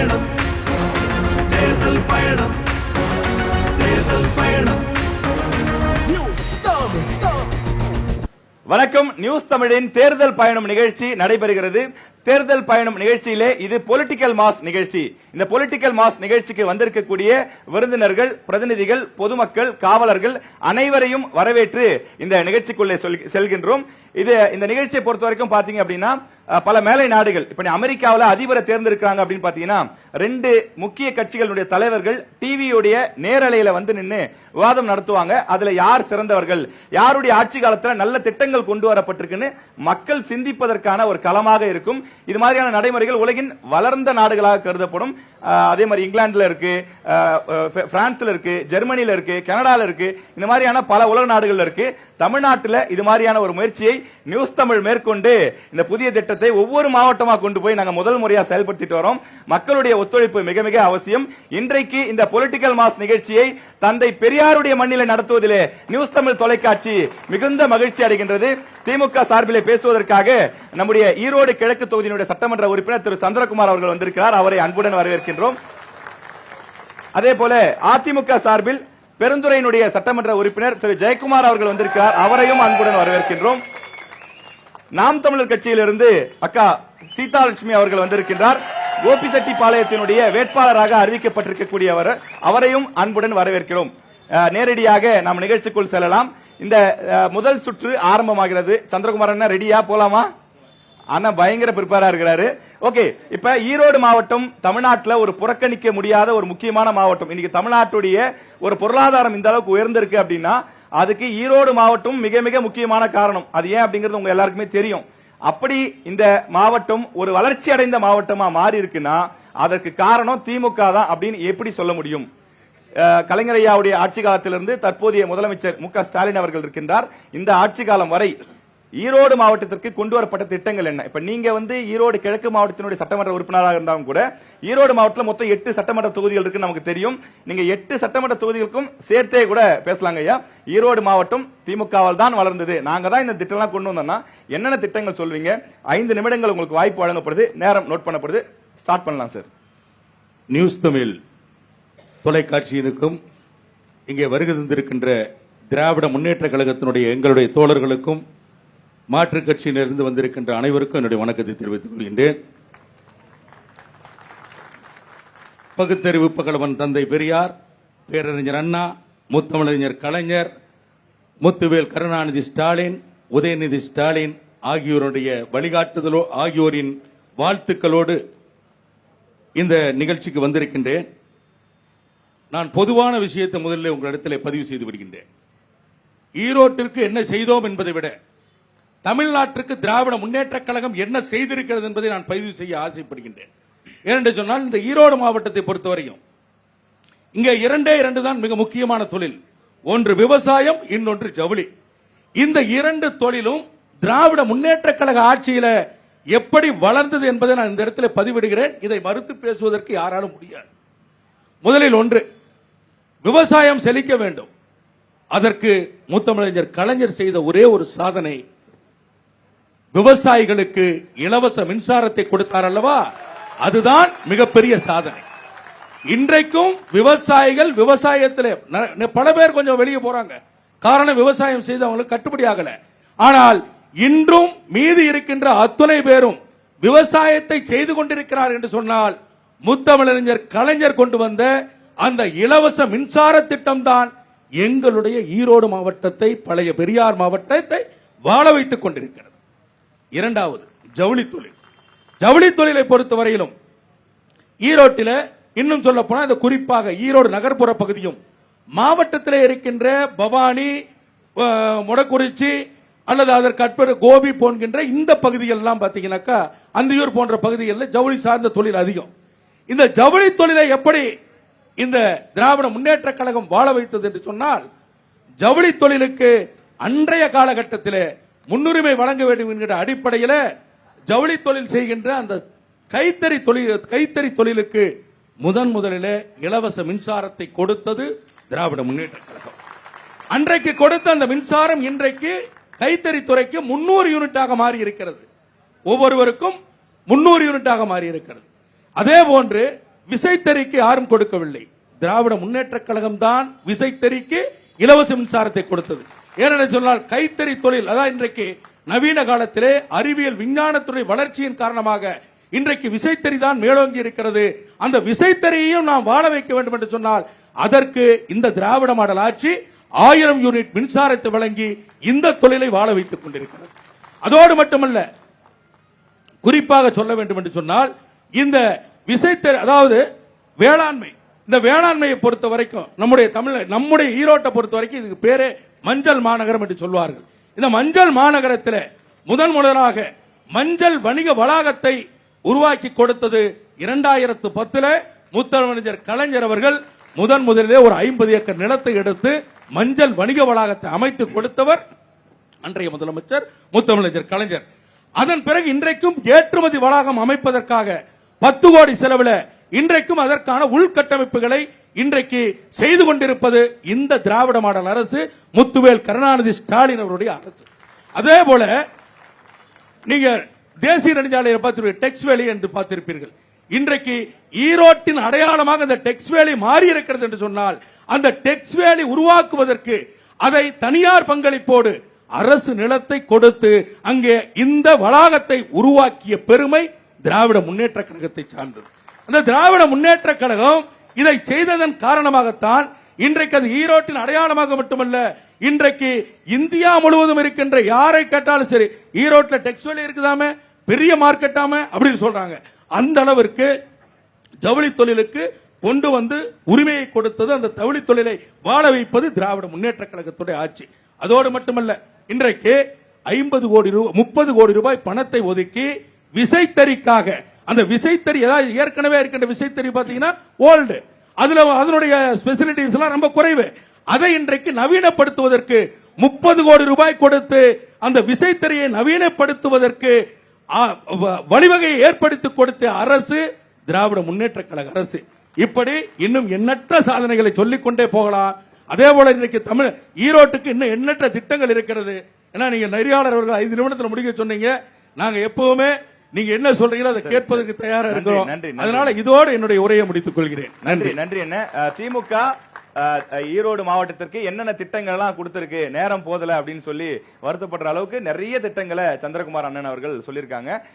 பயணம் தேர்தல் பயணம் தேர்தல் பயணம். வணக்கம். நியூஸ் தமிழின் தேர்தல் பயணம் நிகழ்ச்சி நடைபெறுகிறது. தேர்தல் பயணம் நிகழ்ச்சியிலே இது பொலிட்டிக்கல் மாஸ் நிகழ்ச்சி. இந்த பொலிட்டிக்கல் மாஸ் நிகழ்ச்சிக்கு வந்திருக்கக்கூடிய விருந்தினர்கள், பிரதிநிதிகள், பொதுமக்கள், காவலர்கள் அனைவரையும் வரவேற்று இந்த நிகழ்ச்சிக்குள்ளே செல்கின்றோம். இந்த நிகழ்ச்சியை பொறுத்த வரைக்கும் பாத்தீங்க அப்படின்னா பல மேலை நாடுகள், இப்ப அமெரிக்காவில் அதிபரை தேர்ந்தெடுக்கிறாங்க அப்படின்னு பாத்தீங்கன்னா 2 முக்கிய கட்சிகளுடைய தலைவர்கள் டிவியுடைய நேரலையில வந்து நின்று விவாதம் நடத்துவாங்க. அதுல யார் சிறந்தவர்கள், யாருடைய ஆட்சி காலத்தில் நல்ல திட்டங்கள் கொண்டு வரப்பட்டிருக்குன்னு மக்கள் சிந்திப்பதற்கான ஒரு களமாக இருக்கும். இது மாதிரியான நடைமுறைகள் உலகின் வளர்ந்த நாடுகளாக கருதப்படும். அதே மாதிரி இங்கிலாந்துல இருக்கு, பிரான்ஸ்ல இருக்கு, ஜெர்மனில இருக்கு, கனடால இருக்கு, இந்த மாதிரியான பல உலக நாடுகள்ல இருக்கு. தமிழ்நாட்டில் இது மாதிரியான ஒரு முயற்சியை நியூஸ் தமிழ் மேற்கொண்டு இந்த புதிய திட்டத்தை ஒவ்வொரு மாவட்டமா கொண்டு போய் நாங்க முதல் முறையா செயல்படுத்திட்டு வரோம். மக்களுடைய ஒத்துழைப்பு மிக மிக அவசியம். இன்றைக்கு இந்த பொலிட்டிக்கல் மாஸ் நிகழ்ச்சியை தந்தை பெரியாருடைய மண்ணில் நடத்துவதிலே நியூஸ் தமிழ் தொலைக்காட்சி மிகுந்த மகிழ்ச்சி அடைகின்றது. திமுக சார்பிலே பேசுவதற்காக நம்முடைய ஈரோடு கிழக்கு தொகுதியினுடைய சட்டமன்ற உறுப்பினர் திரு சந்திரகுமார் அவர்கள் வந்திருக்கிறார். அவரை அன்புடன் வரவேற்கின்றோம். அதே போல அதிமுக சார்பில் பெருந்துறையினுடைய சட்டமன்ற உறுப்பினர் திரு ஜெயக்குமார் அவர்கள் வந்திருக்கிறார். அவரையும் அன்புடன் வரவேற்கின்றோம். நாம் தமிழர் கட்சியிலிருந்து அக்கா சீதாலட்சுமி அவர்கள் வந்திருக்கின்றார். கோபிசெட்டிப்பாளையத்தினுடைய வேட்பாளராக அறிவிக்கப்பட்டிருக்கக்கூடியவர், அவரையும் அன்புடன் வரவேற்கிறோம். நேரடியாக நாம் நிகழ்ச்சிக்குள் செல்லலாம். இந்த முதல் சுற்று ஆரம்பமாகிறது. சந்திரகுமார் அண்ணா ரெடியா போலாமா? ஆனா பயங்கர பிரிப்பேரா இருக்கிறாரு. ஓகே, இப்ப ஈரோடு மாவட்டம் தமிழ்நாட்டில் ஒரு புறக்கணிக்க முடியாத ஒரு முக்கியமான மாவட்டம். இன்னைக்கு தமிழ்நாட்டுடைய ஒரு பொருளாதாரம் இந்த அளவுக்கு உயர்ந்திருக்கு அப்படின்னா அதுக்கு ஈரோடு மாவட்டம் மிக மிக முக்கியமான காரணம். அது ஏன் அப்படிங்கிறது உங்க எல்லாருக்குமே தெரியும். அப்படி இந்த மாவட்டம் ஒரு வளர்ச்சி அடைந்த மாவட்டமா மாறி இருக்குன்னா அதற்கு காரணம் திமுக தான் அப்படின்னு எப்படி சொல்ல முடியும்? கலைஞர் ஐயாவுடைய ஆட்சி காலத்திலிருந்து தற்போதைய முதலமைச்சர் மு க ஸ்டாலின் அவர்கள் இருக்கின்றார். இந்த ஆட்சி காலம் வரை ஈரோடு மாவட்டத்திற்கு கொண்டு வரப்பட்ட திட்டங்கள் என்ன? இப்ப நீங்க வந்து ஈரோடு கிழக்கு மாவட்டத்தினுடைய சட்டமன்ற உறுப்பினராக இருந்தாலும் கூட ஈரோடு மாவட்டத்தில் மொத்தம் 8 சட்டமன்ற தொகுதிகள் இருக்கு நமக்கு தெரியும். நீங்க 8 சட்டமன்ற தொகுதிகளுக்கும் சேர்த்தே கூட பேசலாங்க ஐயா. ஈரோடு மாவட்டம் திமுகவால் தான் வளர்ந்தது, நாங்க தான் இந்த திட்டம் கொண்டு வந்தோம்னா என்னென்ன திட்டங்கள் சொல்வீங்க? 5 நிமிடங்கள் உங்களுக்கு வாய்ப்பு வழங்கப்படுது, நேரம் நோட் பண்ணப்படுது. ஸ்டார்ட் பண்ணலாம் சார். நியூஸ் தமிழ் தொலைக்காட்சியினுக்கும் இங்கே வருகை தந்திருக்கின்ற திராவிட முன்னேற்ற கழகத்தினுடைய எங்களுடைய தோழர்களுக்கும் மாற்றுக் கட்சியிலிருந்து வந்திருக்கின்ற அனைவருக்கும் என்னுடைய வணக்கத்தை தெரிவித்துக் கொள்கின்றேன். பகுத்தறிவு பகலவன் தந்தை பெரியார், பேரறிஞர் அண்ணா, முத்தமிழறிஞர் கலைஞர், முத்துவேல் கருணாநிதி ஸ்டாலின், உதயநிதி ஸ்டாலின் ஆகியோருடைய வழிகாட்டுதலோ ஆகியோரின் வாழ்த்துக்களோடு இந்த நிகழ்ச்சிக்கு வந்திருக்கின்றேன். நான் பொதுவான விஷயத்தை முதலில் உங்களிடத்தில் பதிவு செய்து விடுகின்றேன். ஈரோட்டிற்கு என்ன செய்தோம் என்பதை விட தமிழ்நாட்டிற்கு திராவிட முன்னேற்ற கழகம் என்ன செய்திருக்கிறது என்பதை நான் பதிவு செய்ய ஆசைப்படுகின்றேன். ஏனென்று சொன்னால் இந்த ஈரோடு மாவட்டத்தை பொறுத்தவரையும் இங்கே 2 தான் மிக முக்கியமான தொழில். ஒன்று விவசாயம், இன்னொன்று ஜவுளி. இந்த 2 தொழிலும் திராவிட முன்னேற்ற கழக ஆட்சியில எப்படி வளர்ந்தது என்பதை நான் இந்த இடத்துல பதிவிடுகிறேன். இதை மறுத்து பேசுவதற்கு யாராலும் முடியாது. முதலில் ஒன்று, விவசாயம் செழிக்க வேண்டும். அதற்கு முத்தமிழறிஞர் கலைஞர் செய்த ஒரே ஒரு சாதனை, விவசாயிகளுக்கு இலவச மின்சாரத்தை கொடுத்தார் அல்லவா, அதுதான் மிகப்பெரிய சாதனை. இன்றைக்கும் விவசாயிகள் விவசாயத்தில் பல பேர் கொஞ்சம் வெளியே போறாங்க. காரணம் விவசாயம் செய்து அவங்களுக்கு கட்டுப்படி ஆகல. ஆனால் இன்றும் மீதி இருக்கின்ற அத்துணை பேரும் விவசாயத்தை செய்து கொண்டிருக்கிறார் என்று சொன்னால் முத்தமிழறிஞர் கலைஞர் கொண்டு வந்த அந்த இலவச மின்சார திட்டம் தான் எங்களுடைய ஈரோடு மாவட்டத்தை, பழைய பெரியார் மாவட்டத்தை வாழ வைத்துக் கொண்டிருக்கிறது. இரண்டாவது, ஜவுளி தொழில். ஜவுளி தொழிலை பொறுத்தவரையிலும் ஈரோட்டில் இன்னும் சொல்ல போனால் இந்த குறிப்பாக ஈரோடு நகர்ப்புற பகுதியும் மாவட்டத்தில் இருக்கின்ற பவானி, மொடக்குறிச்சி அல்லது அதற்கு அற்புத கோபி போன்கின்ற இந்த பகுதிகள் எல்லாம் பார்த்தீங்கன்னாக்கா அந்தியூர் போன்ற பகுதிகளில் ஜவுளி சார்ந்த தொழில் அதிகம். இந்த ஜவுளி தொழிலை எப்படி இந்த திராவிட முன்னேற்ற கழகம் வாழ வைத்தது என்று சொன்னால், ஜவுளி தொழிலுக்கு அன்றைய காலகட்டத்தில் முன்னுரிமை வழங்க வேண்டும் என்கிற அடிப்படையில் ஜவுளி தொழில் செய்கின்ற அந்த கைத்தறி தொழிலுக்கு முதலில் இலவச மின்சாரத்தை கொடுத்தது திராவிட முன்னேற்ற கழகம். அன்றைக்கு கொடுத்த அந்த மின்சாரம் இன்றைக்கு கைத்தறி துறைக்கு 300 யூனிட்டாக மாறி இருக்கிறது. ஒவ்வொருவருக்கும் 300 யூனிட்டாக மாறி இருக்கிறது. அதே போன்று விசைத்தறிக்கு யாரும் கொடுக்கவில்லை. திராவிட முன்னேற்ற கழகம் தான் விசைத்தறிக்கு இலவச மின்சாரத்தை கொடுத்தது. ஏனென்று சொன்னால் கைத்தறி தொழில், அதாவது இன்றைக்கு நவீன காலத்திலே அறிவியல் விஞ்ஞானத்துறை வளர்ச்சியின் காரணமாக இன்றைக்கு விசைத்தறி தான் மேலோங்கி இருக்கிறது. அந்த விசைத்தறியையும் நாம் வாழ வைக்க வேண்டும் என்று சொன்னால் அதற்கு இந்த திராவிட மாடல் ஆட்சி 1000 யூனிட் மின்சாரத்தை வழங்கி இந்த தொழிலை வாழ வைத்துக் கொண்டிருக்கிறது. அதோடு மட்டுமல்ல, குறிப்பாக சொல்ல வேண்டும் என்று சொன்னால் இந்த விசைத்தறி, அதாவது வேளாண்மை, இந்த வேளாண்மையை பொறுத்த வரைக்கும் நம்முடைய ஈரோட்டை பொறுத்த வரைக்கும் இதுக்கு பேரே மஞ்சள் மாநகரம் என்று சொல்வார்கள். இந்த மஞ்சள் மாநகரத்தில் முதலாக மஞ்சள் வணிக வளாகத்தை உருவாக்கி கொடுத்தது 2010 முத்தமிழறிஞர் கலைஞர் அவர்கள் முதலிலே ஒரு 50 ஏக்கர் நிலத்தை எடுத்து மஞ்சள் வணிக வளாகத்தை அமைத்து கொடுத்தவர் அன்றைய முதலமைச்சர் முத்தமிழறிஞர் கலைஞர். அதன் பிறகு இன்றைக்கும் ஏற்றுமதி வளாகம் அமைப்பதற்காக 10 கோடி செலவில் இன்றைக்கும் அதற்கான உள்கட்டமைப்புகளை இன்றைக்கு செய்து கொண்டிருப்பது இந்த திராவிட மாடல் அரசு, முத்துவேல் கருணாநிதி ஸ்டாலின் அவருடைய அரசு. அதே போல நீங்க தேசிய நெடுஞ்சாலையை பார்த்து டெக்ஸ் வேலி என்று பார்த்திருப்பீர்கள். இன்றைக்கு ஈரோட்டின் அடையாளமாக இந்த டெக்ஸ் வேலி மாறி இருக்கிறது என்று சொன்னால் அந்த டெக்ஸ் வேலி உருவாக்குவதற்கு அதை தனியார் பங்களிப்போடு அரசு நிலத்தை கொடுத்து அங்கே இந்த வளாகத்தை உருவாக்கிய பெருமை திராவிட முன்னேற்ற கழகத்தை சார்ந்தது. அந்த திராவிட முன்னேற்ற கழகம் இதை செய்ததன் காரணமாகத்தான் இன்றைக்கு அது ஈரோட்டின் அடையாளமாக மட்டுமல்ல, இன்றைக்கு இந்தியா முழுவதும் இருக்கின்ற யாரை கேட்டாலும் சரி, ஈரோட்டில் டெக்ஸ் வேலி இருக்குதாமே, பெரிய மார்க்கெட்டாமே அப்படின்னு சொல்றாங்க. அந்த அளவிற்கு ஜவுளி தொழிலுக்கு கொண்டு வந்து உரிமையை கொடுத்தது, அந்த ஜவுளி தொழிலை வாழ வைப்பது திராவிட முன்னேற்ற கழகத்துடைய ஆட்சி. அதோடு மட்டுமல்ல, இன்றைக்கு 30 கோடி ரூபாய் பணத்தை ஒதுக்கி விசைத்தறிக்காக, அந்த விசைத்தறி ஏதாவது ஏற்கனவே இருக்கின்ற விசைத்தறி பாத்தீங்கன்னா ஓல்டு, அதனுடைய ஸ்பெசிலிட்டிஸ் எல்லாம் ரொம்ப குறைவு. அதை இன்றைக்கு நவீனப்படுத்துவதற்கு 30 கோடி ரூபாய் கொடுத்து அந்த விசைத்தறியை நவீனப்படுத்துவதற்கு வழிவகையை ஏற்படுத்தி கொடுத்த அரசு திராவிட முன்னேற்ற கழக அரசு. இப்படி இன்னும் எண்ணற்ற சாதனைகளை சொல்லிக்கொண்டே போகலாம். அதே போல இன்றைக்கு ஈரோட்டுக்கு இன்னும் எண்ணற்ற திட்டங்கள் இருக்கிறது. ஏன்னா நீங்க நெறியாளர் அவர்கள் 5 நிமிடத்தில் முடிக்க சொன்னீங்க. நாங்க எப்பவுமே நீங்க என்ன சொல்றீங்களோ அதை கேட்பதற்கு தயாரா இருக்கிறோம். அதனால இதோடு என்னுடைய உரையை முடித்துக் கொள்கிறேன். நன்றி. நன்றி. என்ன திமுக ஈரோடு மாவட்டத்திற்கு என்னென்ன திட்டங்கள் எல்லாம் கொடுத்திருக்கு, நேரம் போதல அப்படின்னு சொல்லி வருத்தப்படுற அளவுக்கு நிறைய திட்டங்களை சந்திரகுமார் அண்ணன் அவர்கள் சொல்லியிருக்காங்க.